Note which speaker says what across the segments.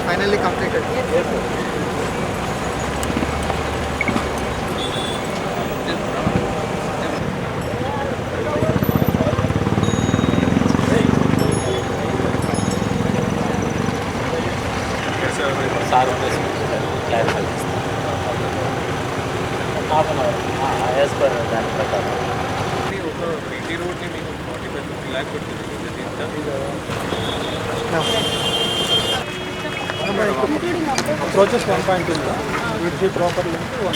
Speaker 1: Finally completed. Yes, sir.
Speaker 2: Half an hour as per दानि प्रकारं
Speaker 3: BT road ने మీకు 45 लाख కొట్టింది
Speaker 1: approaches 1.2 with the proper length 1.2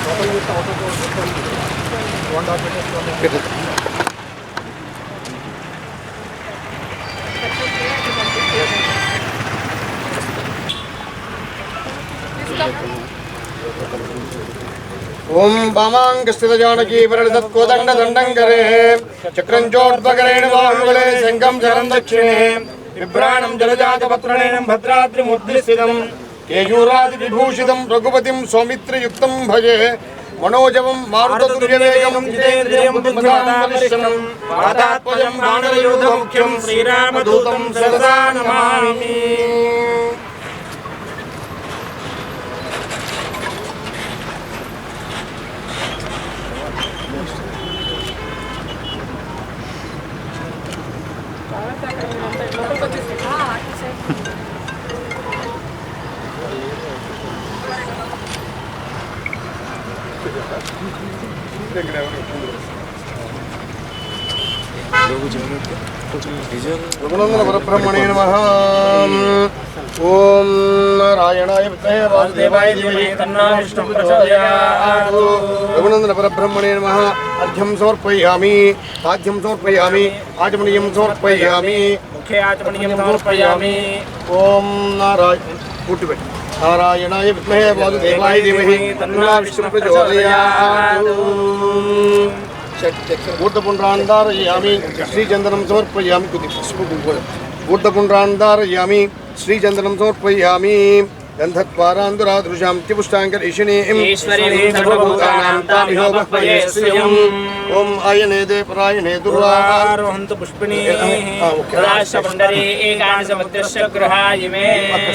Speaker 1: total with auto one document ओम वामांग स्थित जानकी परिणत कोदंड दंडं करे चक्रंचोद्भकरेण बाहुबले शंखं शरं दक्षिणे विभ्राणं जलजात पत्रणेन भद्राद्रि मुद्रिस्थितं केयूरादि विभूषितं रघुपतिं सौमित्रयुक्तं भजे मनोजवं मारुततुल्यवेगं जितेन्द्रियं बुद्धिमतां वातात्मजं वानरयूथमुख्यं श्रीरामदूतं सदा नमामि। परब्रह्मणे नमः। ओम नारायणाय विद्महे वासुदेवाय धीमहि तन्नो विष्णुः प्रचोदयात्। रघुनंदन परब्रह्मणे नमः। अर्घ्यं समर्पयामि आद्यं समर्पयामि आचमनीयं समर्पयामि मुखे आचमनीयं समर्पयामि। ओम नारायणाय विद्महे वासुदेवाय धीमहि तन्नो विष्णुः प्रचोदयात्। ऊर्ध्वपुण्ड्रान्धारयामि श्रीचन्दनं समर्पयामि ऊर्ध्वपुण्ड्रान्धारयामि श्रीचन्दनं समर्पयामि गन्धद्वारान्दुरादृशां त्रिपुष्टाङ्गरीषिणीं सर्वभूतानां तामिहोपह्वये श्रियम्। ॐ आयने दे परायणे दुर्वारोहन्तु पुष्पिणी राष्ट्रपुण्डरी एकादशमध्यस्य गृहाय मे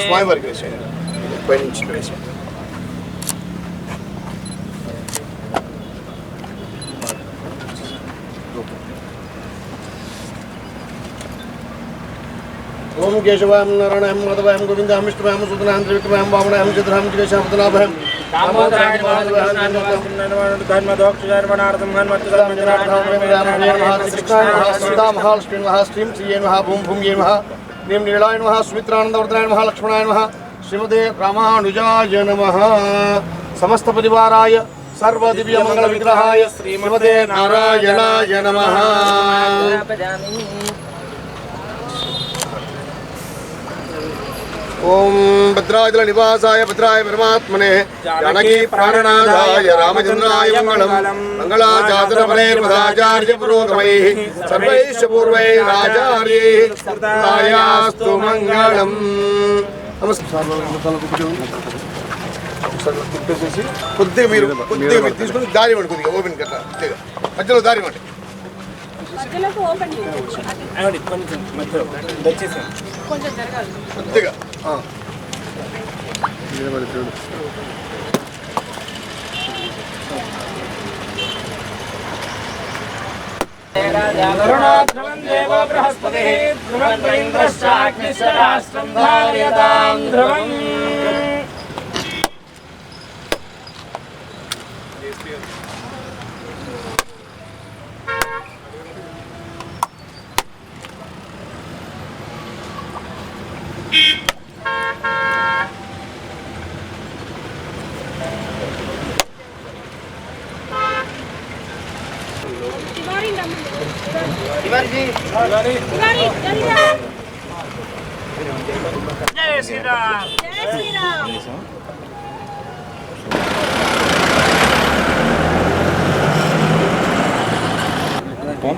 Speaker 1: स्वामिवर्गेशे पयिंचिवेशे ओम केशवाय नारायणाय माधवाय गोविंदाय विष्णुवाय सुदनाय त्रिविक्रमाय वामनाय चित्राय जिगेशाय पद्मनाभाय दामोदराय धर्मदोक्षाय वनार्थं महालक्ष्मी महाश्रीं श्रीये नमः भूम भूम्ये नमः नीम नीलाय नमः सुमित्रानंदवर्धनाय नमः लक्ष्मणाय नमः श्रीमते रामानुजाय नमः। समस्त परिवाराय सर्व दिव्य मंगल विग्रहाय श्रीमते नारायणाय नमः। ओम भद्राचल निवासाय भद्राय परमात्मने जानकी प्राणनाथाय रामचंद्राय मंगलम मंगलाचार्य पुरोगमैः सर्वैश्च पूर्वैः आचार्यैः कृतायास्तु मंगलम। नमस्कार కొద్దిగా మీరు తీసుకుని దారి ఇవ్వండి కొద్దిగా ఓపెన్ కదా కొద్దిగా మధ్యలో దారి ఇవ్వండి కొద్దిగా
Speaker 3: ASPL.
Speaker 2: జై శ్రీరామ్.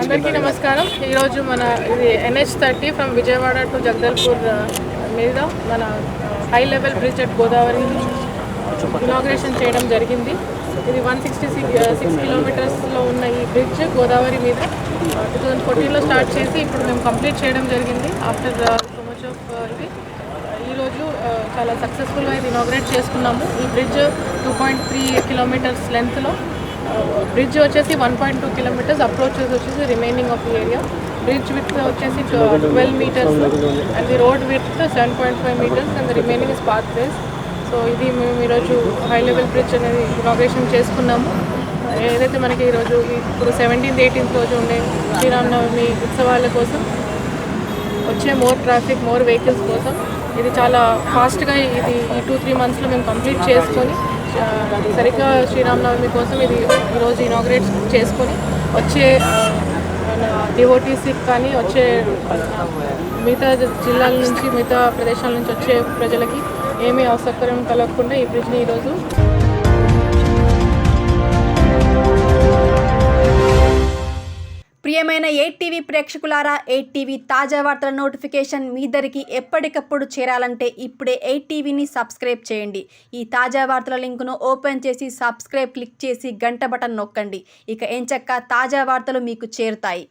Speaker 4: అందరికీ నమస్కారం. ఈరోజు మన ఇది NH30 from Vijayawada to Jagdalpur మీద మన high level bridge at Godavari inauguration చేయడం జరిగింది. ఇది 166 కిలోమీటర్స్లో ఉన్న ఈ బ్రిడ్జ్ గోదావరి మీద 2014లో స్టార్ట్ చేసి ఇప్పుడు మేము కంప్లీట్ చేయడం జరిగింది. ఆఫ్టర్ సో మచ్ ఆఫ్ ఇది ఈరోజు చాలా సక్సెస్ఫుల్గా ఇది ఇనాగ్రేట్ చేసుకున్నాము. ఈ బ్రిడ్జ్ 2.3 కిలోమీటర్స్ లెంత్లో, బ్రిడ్జ్ వచ్చేసి 1.2 కిలోమీటర్స్, అప్రోచెస్ వచ్చేసి remaining of the area. Bridge width వచ్చేసి 12 metres and the road width 7.5 metres and the remaining is path ways. సో ఇది మేము ఈరోజు హై లెవెల్ బ్రిడ్జ్ అనేది ఇనాగ్రేషన్ చేసుకున్నాము. ఏదైతే మనకి ఈరోజు ఇప్పుడు 17th 18th రోజు ఉండే శ్రీరామనవమి ఉత్సవాల కోసం వచ్చే మోర్ ట్రాఫిక్, మోర్ వెహికల్స్ కోసం ఇది చాలా ఫాస్ట్గా ఇది ఈ 2-3 మంత్స్లో మేము కంప్లీట్ చేసుకొని సరిగ్గా శ్రీరామనవమి కోసం ఇది ఈరోజు ఇనాగ్రేట్ చేసుకొని వచ్చే డివోటీస్కి కానీ వచ్చే మిగతా జిల్లాల నుంచి, మిగతా ప్రదేశాల నుంచి వచ్చే ప్రజలకి ఏమీ అసౌకర్యం కలగకుండా ఈ బ్రిడ్జ్ని ఈరోజు
Speaker 5: ప్రియమైన 8TV ప్రేక్షకులారా, 8TV తాజా వార్తల నోటిఫికేషన్ మీ దరికి ఎప్పటికప్పుడు చేరాలంటే ఇప్పుడే 8TVని సబ్స్క్రైబ్ చేయండి. ఈ తాజా వార్తల లింకును ఓపెన్ చేసి సబ్స్క్రైబ్ క్లిక్ చేసి గంట బటన్ నొక్కండి. ఇక ఎంచక్కా తాజా వార్తలు మీకు చేరుతాయి.